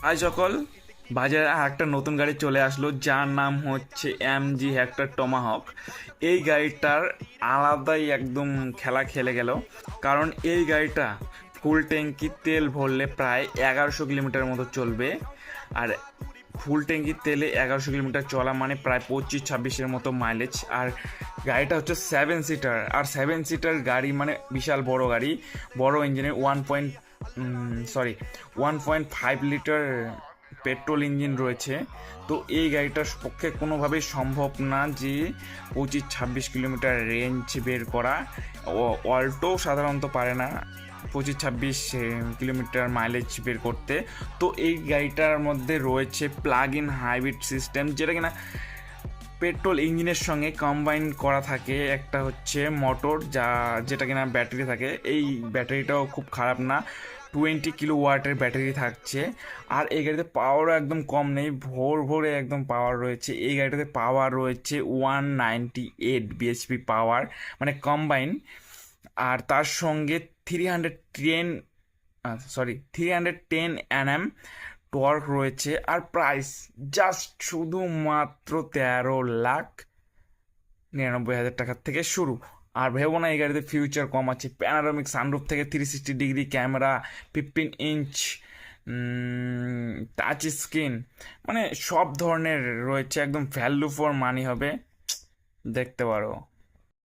আজ সকল বাজারে আর একটা নতুন গাড়ি চলে আসলো, যার নাম হচ্ছে এমজি হেক্টর টমাহক। এই গাড়িটার আলাদাই একদম খেলা খেলে গেল, কারণ এই গাড়িটা ফুল ট্যাঙ্কি তেল ভরলে প্রায় 1100 কিলোমিটার মতো চলবে। আর ফুল ট্যাঙ্কি তেলে 1100 কিলোমিটার চলা মানে প্রায় 25-26-এর মতো মাইলেজ। আর গাড়িটা হচ্ছে 7 সিটার, আর 7 সিটার গাড়ি মানে বিশাল বড় গাড়ি, বড় ইঞ্জিনের 1.5 লিটার পেট্রোল ইঞ্জিন রয়েছে। তো এই গাড়িটার পক্ষে কোনোভাবেই সম্ভব না যে 25-26 কিলোমিটার রেঞ্জ বের করা। অল্টো সাধারণত পারে না 25-26 কিলোমিটার মাইলেজ বের করতে। তো এই গাড়িটার মধ্যে রয়েছে প্লাগ ইন হাইব্রিড সিস্টেম, যেটা কিনা পেট্রোল ইঞ্জিনের সঙ্গে কম্বাইন করা থাকে। একটা হচ্ছে মোটর যেটা কিনা ব্যাটারি থাকে, এই ব্যাটারিটাও খুব খারাপ না, 20 কিলোওয়াটের ব্যাটারি থাকছে। আর এই গাড়িতে পাওয়ারও একদম কম নেই, ভোরে একদম পাওয়ার রয়েছে। এই গাড়িটাতে পাওয়ার রয়েছে 198 bhp পাওয়ার, মানে কম্বাইন। আর তার সঙ্গে 310 Nm টর্ক রয়েছে। আর প্রাইস জাস্ট শুধুমাত্র 13,99,000 টাকার থেকে শুরু। আর ভেবো না এই গাড়িতে ফিউচার কম আছে, প্যানারোমিক সানরুফ থেকে 360 degree camera, 15 inch touch screen, মানে সব ধরনের রয়েছে, একদম ভ্যালু ফর মানি হবে, দেখতে পারো।